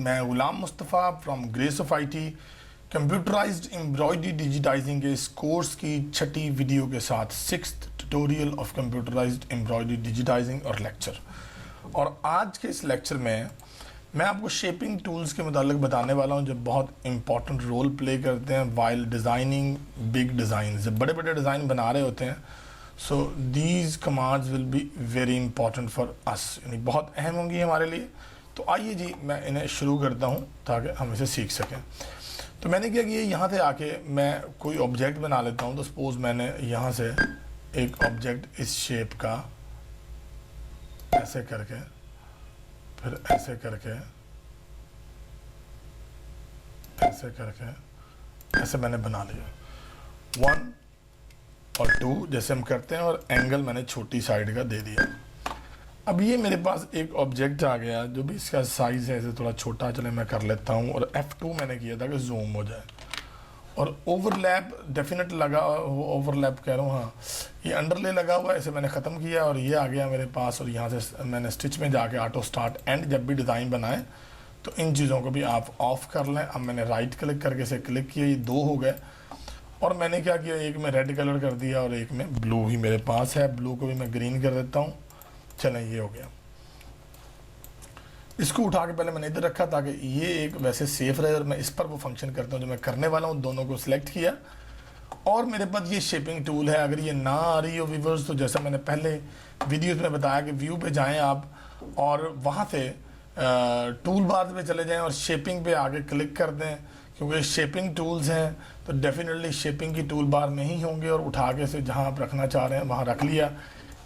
मैं Ghulam Mustafa from Grace of IT computerised embroidery digitising के इस कोर्स की छठी वीडियो के साथ 6th tutorial of computerised embroidery digitising और लेक्चर। और आज के इस लेक्चर में मैं आपको शेपिंग टूल्स के मुतालिक बताने वाला हूं जो बहुत इंपॉर्टेंट रोल प्ले करते हैं वाइल डिज़ाइनिंग बिग डिज़ाइन। जब बड़े बड़े डिज़ाइन बना रहे होते हैं so these commands will be very important for us, यानी बहुत अहम होंगी हमारे लिए। तो आइए जी मैं इन्हें शुरू करता हूं ताकि हम इसे सीख सकें। तो मैंने क्या किया, यहाँ से आके मैं कोई ऑब्जेक्ट बना लेता हूँ। तो सपोज मैंने यहाँ से एक ऑब्जेक्ट इस शेप का ऐसे करके फिर ऐसे करके ऐसे करके ऐसे मैंने बना लिया 1 और 2 जैसे हम करते हैं, और एंगल मैंने छोटी साइड का दे दिया। अब ये मेरे पास एक ऑब्जेक्ट आ गया जो भी इसका साइज़ है ऐसे थोड़ा छोटा, चले मैं कर लेता हूँ। और F2 मैंने किया था कि जूम हो जाए। और ओवरलैप डेफिनेट लगा, ओवरलैप कह रहा हूँ, हाँ ये अंडरले लगा हुआ है, इसे मैंने ख़त्म किया और ये आ गया मेरे पास। और यहाँ से मैंने स्टिच में जाके ऑटो स्टार्ट एंड जब भी डिज़ाइन बनाए तो इन चीज़ों को भी आप ऑफ़ कर लें। अब मैंने राइट क्लिक करके इसे क्लिक किया, ये 2 हो गए। और मैंने क्या किया, एक में रेड कलर कर दिया और एक में ब्लू ही मेरे पास है। ब्लू को भी मैं ग्रीन कर देता हूँ। चलें ये हो गया। इसको उठा के पहले मैंने इधर रखा ताकि ये एक वैसे सेफ रहे और मैं इस पर वो फंक्शन करता हूँ जो मैं करने वाला हूँ। दोनों को सिलेक्ट किया और मेरे पास ये शेपिंग टूल है। अगर ये ना आ रही हो व्यूअर्स तो जैसा मैंने पहले वीडियोस में बताया कि व्यू पे जाएं आप और वहाँ से टूल बार पे चले जाएं और शेपिंग पे आगे क्लिक कर दें, क्योंकि शेपिंग टूल्स हैं तो डेफिनेटली शेपिंग की टूल बार में ही होंगे। और उठा के से जहाँ आप रखना चाह रहे हैं वहाँ रख लिया,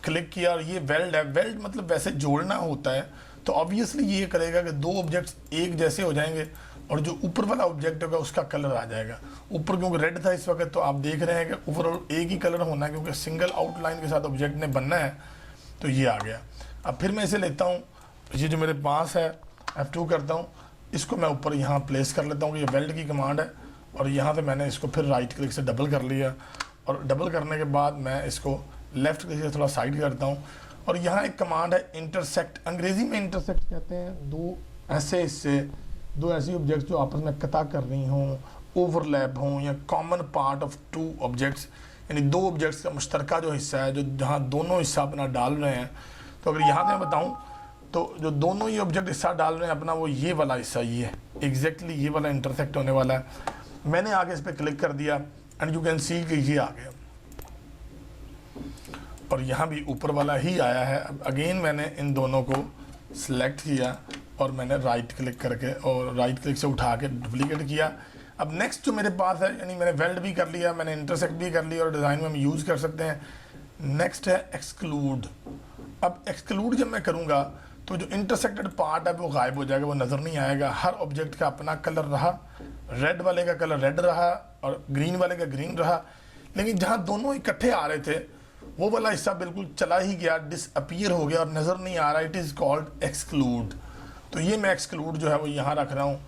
क्लिक किया। और ये वेल्ड है, वेल्ड मतलब वैसे जोड़ना होता है। तो ऑब्वियसली ये करेगा कि 2 ऑब्जेक्ट्स एक जैसे हो जाएंगे और जो ऊपर वाला ऑब्जेक्ट होगा उसका कलर आ जाएगा। ऊपर क्योंकि रेड था इस वक्त तो आप देख रहे हैं कि ओवरऑल एक ही कलर होना है, क्योंकि सिंगल आउटलाइन के साथ ऑब्जेक्ट ने बनना है। तो ये आ गया। अब फिर मैं इसे लेता हूँ, ये जो मेरे पास है F2 करता हूँ, इसको मैं ऊपर यहाँ प्लेस कर लेता हूँ कि ये वेल्ड की कमांड है। और यहाँ से मैंने इसको फिर राइट क्लिक से डबल कर लिया और डबल करने के बाद मैं इसको लेफ्ट क्लिक से थोड़ा साइड करता हूँ। और यहाँ एक कमांड है इंटरसेक्ट, अंग्रेजी में इंटरसेक्ट कहते हैं 2 ऐसे हिस्से, 2 ऐसी ऑब्जेक्ट्स जो आपस में कता कर रही हों, ओवरलैप हों या कॉमन पार्ट ऑफ 2 ऑब्जेक्ट्स, यानी 2 ऑब्जेक्ट्स का मुश्तरका जो हिस्सा है, जो जहाँ दोनों हिस्सा अपना डाल रहे हैं। तो अगर यहाँ से मैं बताऊँ तो जो दोनों ही ऑब्जेक्ट हिस्सा डाल रहे हैं अपना, वो ये वाला हिस्सा, ये एग्जैक्टली ये वाला इंटरसेक्ट होने वाला है। मैंने आगे इस पर क्लिक कर दिया एंड यू कैन सी कि ये आ गया और यहाँ भी ऊपर वाला ही आया है। अब अगेन मैंने इन दोनों को सिलेक्ट किया और मैंने राइट क्लिक करके और राइट क्लिक से उठा के डुप्लीकेट किया। अब नेक्स्ट जो मेरे पास है, यानी मैंने वेल्ड भी कर लिया, मैंने इंटरसेक्ट भी कर लिया और डिज़ाइन में हम यूज़ कर सकते हैं। नेक्स्ट है एक्सक्लूड। अब एक्सक्लूड जब मैं करूँगा तो जो इंटरसेक्टेड पार्ट है वो गायब हो जाएगा, वो नज़र नहीं आएगा। हर ऑब्जेक्ट का अपना कलर रहा, रेड वाले का कलर रेड रहा और ग्रीन वाले का ग्रीन रहा, लेकिन जहाँ दोनों इकट्ठे आ रहे थे वो वाला हिस्सा बिल्कुल चला ही गया, डिसअपीयर हो गया और नज़र नहीं आ रहा। It is called exclude. तो ये मैं एक्सक्लूड जो है वो यहाँ रख रहा हूँ,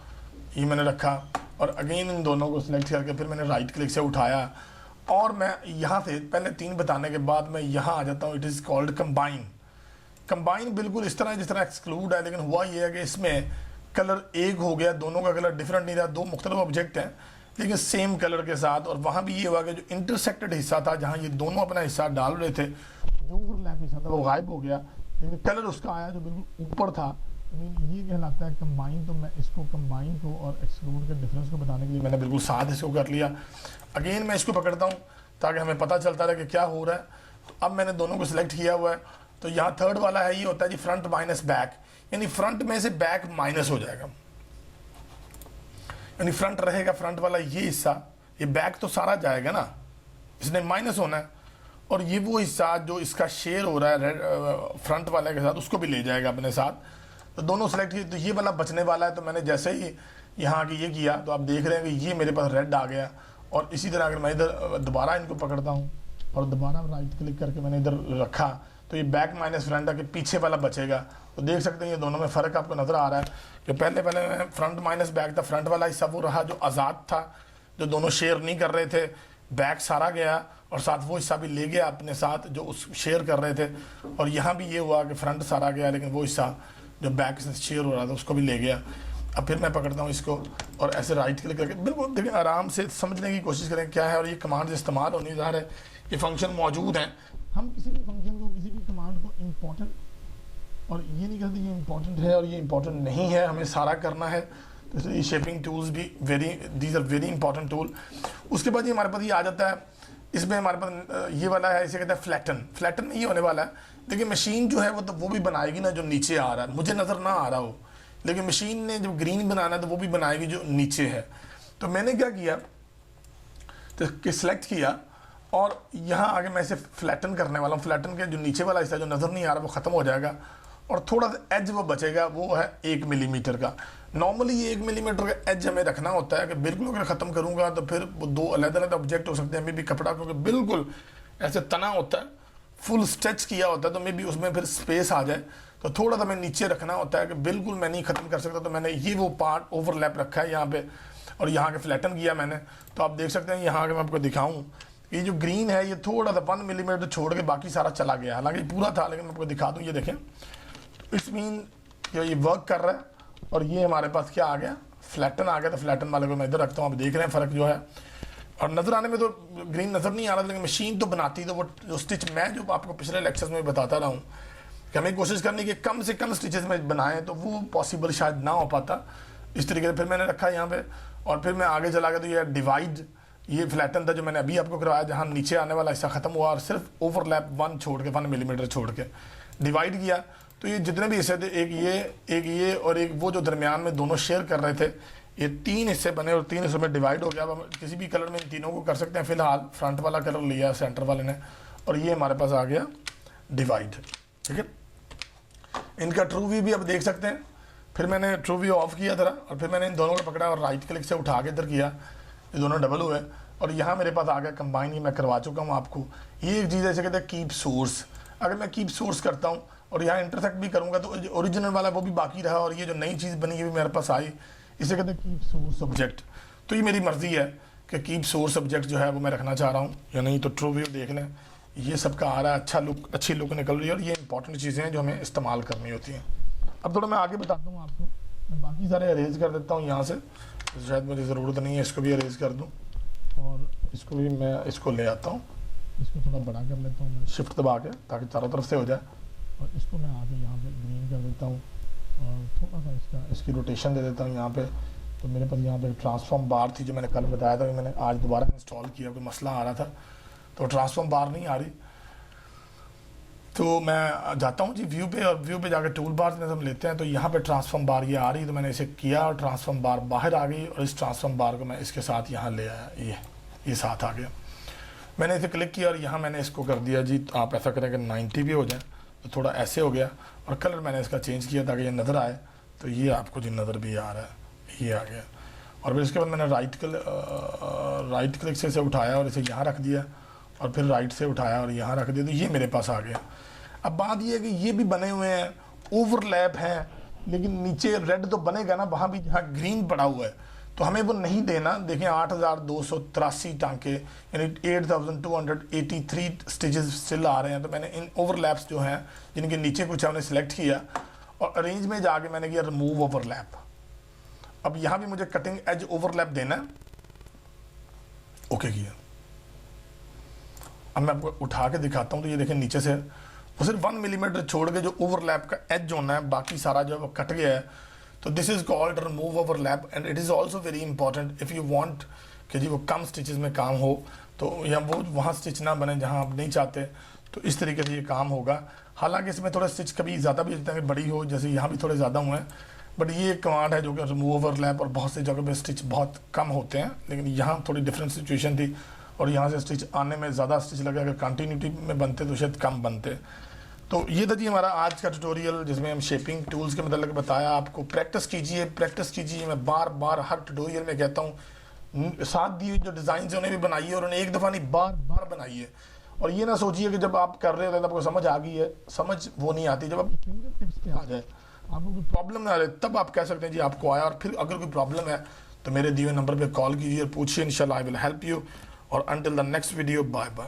ये मैंने रखा और अगेन इन दोनों को सिलेक्ट करके फिर मैंने राइट क्लिक से उठाया और मैं यहाँ से पहले 3 बताने के बाद मैं यहाँ आ जाता हूँ। It is called combine. Combine बिल्कुल इस तरह जिस तरह एक्सक्लूड है, लेकिन हुआ ये है कि इसमें कलर एक हो गया, दोनों का कलर डिफरेंट नहीं रहा। 2 मुख्तलिफ ऑब्जेक्ट हैं लेकिन सेम कलर के साथ। और वहाँ भी ये हुआ कि जो इंटरसेक्टेड हिस्सा था जहाँ ये दोनों अपना हिस्सा डाल रहे थे, जो ओवरलैप हिस्सा था वो गायब हो गया, लेकिन कलर उसका आया जो बिल्कुल ऊपर था। ये कहलाता है कंबाइन। तो मैं इसको कंबाइन को और एक्सक्लूड के डिफरेंस को बताने के लिए मैंने बिल्कुल साथ इसको कर लिया। अगेन मैं इसको पकड़ता हूँ ताकि हमें पता चलता रहे कि क्या हो रहा है। तो अब मैंने दोनों को सिलेक्ट किया हुआ है। तो यहाँ थर्ड वाला है, ये होता है जी फ्रंट माइनस बैक, यानी फ्रंट में से बैक माइनस हो जाएगा, यानी फ्रंट रहेगा फ्रंट वाला ये हिस्सा, ये बैक तो सारा जाएगा ना, इसने माइनस होना है। और ये वो हिस्सा जो इसका शेयर हो रहा है रेड फ्रंट वाले के साथ, उसको भी ले जाएगा अपने साथ। तो दोनों सेलेक्ट किए तो ये वाला बचने वाला है। तो मैंने जैसे ही यहाँ की ये किया तो आप देख रहे हैं कि ये मेरे पास रेड आ गया। और इसी तरह अगर मैं इधर दोबारा इनको पकड़ता हूँ और दोबारा राइट क्लिक करके मैंने इधर रखा तो ये बैक माइनस फ्रंट है कि पीछे वाला बचेगा। तो देख सकते हैं ये दोनों में फ़र्क आपको नज़र आ रहा है कि पहले फ्रंट माइनस बैक था, फ्रंट वाला हिस्सा वो रहा जो आज़ाद था, जो दोनों शेयर नहीं कर रहे थे। बैक सारा गया और साथ वो हिस्सा भी ले गया अपने साथ जो उस शेयर कर रहे थे। और यहाँ भी ये हुआ कि फ्रंट सारा गया लेकिन वो हिस्सा जो बैक से शेयर हो रहा था उसको भी ले गया। अब फिर मैं पकड़ता हूँ इसको और ऐसे राइट क्लिक करके बिल्कुल देखिए आराम से समझने की कोशिश करें क्या है, और ये कमांड इस्तेमाल होनी ज़ाहिर है, ये फंक्शन मौजूद हैं। हम किसी भी फंक्शन को, किसी भी कमांड को इम्पोर्टेंट, और ये नहीं कहते ये इम्पोर्टेंट है और ये इम्पोर्टेंट नहीं है, हमें सारा करना है। तो इसलिए शेपिंग टूल्स भी these are very important tool. उसके बाद ये हमारे पास ये आ जाता है, इसमें हमारे पास ये वाला है, इसे कहते हैं फ्लैटन। फ्लैटन में ये होने वाला है, देखिए मशीन जो है वो तो वो भी बनाएगी ना जो नीचे आ रहा है, मुझे नज़र ना आ रहा हो, लेकिन मशीन ने जब ग्रीन बनाना है तो वो भी बनाएगी जो नीचे है। तो मैंने क्या किया, तो सिलेक्ट किया और यहाँ आगे मैं इसे फ्लैटन करने वाला हूँ। फ्लैटन के जो नीचे वाला हिस्सा जो नज़र नहीं आ रहा वो ख़त्म हो जाएगा और थोड़ा सा एज वो बचेगा, वो है 1 मिलीमीटर का। नॉर्मली ये 1 मिलीमीटर का एज हमें रखना होता है कि बिल्कुल अगर ख़त्म करूँगा तो फिर वो 2 अलग-अलग ऑब्जेक्ट हो सकते हैं। मे भी कपड़ा क्योंकि बिल्कुल ऐसे तना होता है, फुल स्ट्रेच किया होता है, तो मे भी उसमें फिर स्पेस आ जाए, तो थोड़ा सा मैं नीचे रखना होता है कि बिल्कुल मैं नहीं ख़त्म कर सकता। तो मैंने ये वो पार्ट ओवरलैप रखा है यहाँ पे और यहाँ के फ्लैटन किया मैंने। तो आप देख सकते हैं यहाँ आगे मैं आपको दिखाऊँ, ये जो ग्रीन है ये थोड़ा सा 1 मिलीमीटर छोड़ के बाकी सारा चला गया, हालांकि पूरा था, लेकिन मैं आपको दिखा दूँ। ये देखें, इट्स मीन ये वर्क कर रहा है। और ये हमारे पास क्या आ गया, फ्लैटन आ गया। तो फ्लैटन वाले को मैं इधर रखता हूँ, आप देख रहे हैं फ़र्क जो है। और नज़र आने में तो ग्रीन नज़र नहीं आ रहा, लेकिन मशीन तो बनाती, तो वो जो स्टिच मैं जो आपको पिछले लेक्चर्स में बताता रहा हूँ कि हमें कोशिश करनी कि कम से कम स्टिचेस में बनाएं, तो वो पॉसिबल शायद ना हो पाता। इस तरीके से फिर मैंने रखा यहाँ पे और फिर मैं आगे चला गया। तो ये डिवाइड, ये फ्लैटन था जो मैंने अभी आपको करवाया, जहाँ नीचे आने वाला हिस्सा ख़त्म हुआ और सिर्फ ओवरलैप 1 छोड़ के 1 मिलीमीटर छोड़ के डिवाइड किया। तो ये जितने भी हिस्से थे, एक ये और एक वो जो दरमियान में दोनों शेयर कर रहे थे, ये 3 हिस्से बने और 3 हिस्सों में डिवाइड हो गया। अब हम किसी भी कलर में इन तीनों को कर सकते हैं। फिलहाल फ्रंट वाला कलर लिया सेंटर वाले ने और ये हमारे पास आ गया डिवाइड, ठीक है। इनका ट्रू व्यू भी आप देख सकते हैं। फिर मैंने ट्रू व्यू ऑफ किया था और फिर मैंने इन दोनों को पकड़ा और राइट क्लिक से उठा के इधर किया, ये दोनों डबल हुए और यहाँ मेरे पास आ गया कंबाइन। ये मैं करवा चुका हूँ आपको। ये एक चीज़ ऐसे कहते हैं कीप सोर्स। अगर मैं कीप सोर्स करता हूँ और यहाँ इंटरसेक्ट भी करूँगा तो ओरिजिनल वाला वो भी बाकी रहा और ये जो नई चीज़ बनी है भी मेरे पास आई, इसे कहते हैं कीप सोर्स ऑब्जेक्ट। तो ये मेरी मर्ज़ी है कि कीप सोर्स ऑब्जेक्ट जो है वो मैं रखना चाह रहा हूँ या नहीं। तो ट्रू व्यू देख लें, ये सबका आ रहा है, अच्छा लुक, अच्छी लुक निकल रही है और ये इंपॉर्टेंट चीज़ें हैं जो हमें इस्तेमाल करनी होती हैं। अब थोड़ा मैं आगे बताता हूँ आपको, मैं बाकी सारे अरेज कर देता हूँ यहाँ से, तो शायद मुझे ज़रूरत नहीं है, इसको भी अरेज कर दूँ और इसको भी मैं इसको ले आता हूँ, इसको थोड़ा बड़ा कर लेता हूँ मैं शिफ्ट दबा के ताकि चारों तरफ से हो जाए। और इसको मैं आगे यहाँ पे ग्रीन कर देता हूँ और थोड़ा सा इसकी रोटेशन दे देता हूँ यहाँ पे। तो मेरे पास यहाँ पे ट्रांसफॉर्म बार थी जो मैंने कल बताया था, मैंने आज दोबारा इंस्टॉल किया, कोई मसला आ रहा था तो ट्रांसफॉर्म बार नहीं आ रही। तो मैं जाता हूँ जी व्यू पे और व्यू पे जाकर टूल बार में हम लेते हैं। तो यहाँ पे ट्रांसफॉर्म बार ये आ रही, तो मैंने इसे किया और ट्रांसफॉर्म बार बाहर आ गई और इस ट्रांसफॉर्म बार को मैं इसके साथ यहाँ ले आया, ये साथ आ गया। मैंने इसे क्लिक किया और यहाँ मैंने इसको कर दिया जी, आप ऐसा करें कि 90 भी हो जाए, तो थोड़ा ऐसे हो गया और कलर मैंने इसका चेंज किया ताकि ये नज़र आए। तो ये आपको जो नज़र भी आ रहा है, ये आ गया। और फिर इसके बाद मैंने राइट क्लिक से इसे उठाया और इसे यहाँ रख दिया और फिर राइट से उठाया और यहाँ रख दिया, तो ये मेरे पास आ गया। अब बात ये है कि ये भी बने हुए हैं, ओवरलैप हैं, लेकिन नीचे रेड तो बनेगा ना, वहाँ भी जहाँ ग्रीन पड़ा हुआ है तो हमें वो नहीं देना। देखें 8283 टांके यानी 8283 स्टिचेस स्टिल आ रहे हैं। तो मैंने इन ओवरलैप्स जो हैं जिनके नीचे कुछ है उन्हें सेलेक्ट किया और अरेंज में जाके मैंने किया रिमूव ओवरलैप। अब यहाँ भी मुझे कटिंग एज ओवरलैप देना है, ओके किया। अब मैं आपको उठा के दिखाता हूँ। तो ये देखें नीचे से वो सिर्फ 1 मिलीमीटर छोड़ के जो ओवरलैप का एज होना है, बाकी सारा जो है वो कट गया है। तो this is called remove overlap and it is also very important if you want कि जी वो कम स्टिचेस में काम हो, तो या वो वहाँ स्टिच ना बने जहाँ आप नहीं चाहते, तो इस तरीके से ये काम होगा। हालांकि इसमें थोड़ा स्टिच कभी ज़्यादा भी होता है कि बड़ी हो, जैसे यहाँ भी थोड़े ज़्यादा हुए हैं, बट ये एक कमांड है जो कि रिमूव ओवरलैप, और बहुत सी जगह पे स्टिच बहुत कम होते हैं, लेकिन यहाँ थोड़ी डिफरेंट सिचुएशन थी और यहाँ से स्टिच आने में ज़्यादा स्टिच लगे। अगर कंटिन्यूटी में बनते तो शायद कम बनते। तो ये था जी हमारा आज का ट्यूटोरियल जिसमें हम शेपिंग टूल्स के मतलब बताया आपको। प्रैक्टिस कीजिए। मैं बार बार हर ट्यूटोरियल में कहता हूँ, साथ दी हुई जो डिज़ाइन उन्हें भी बनाइए और उन्हें एक दफ़ा नहीं बार बनाइए। और ये ना सोचिए कि जब आप कर रहे होते हैं तो आपको समझ आ गई है, समझ वो नहीं आती। जब आप फिंगर टिप्स पे आ जाए, आपको कोई प्रॉब्लम ना आ रहे, तब आप कह सकते हैं जी आपको आया। और फिर अगर कोई प्रॉब्लम है तो मेरे दिए हुए नंबर पर कॉल कीजिए और पूछिए, इंशाल्लाह आई विल हेल्प यू। और until the next video, bye bye.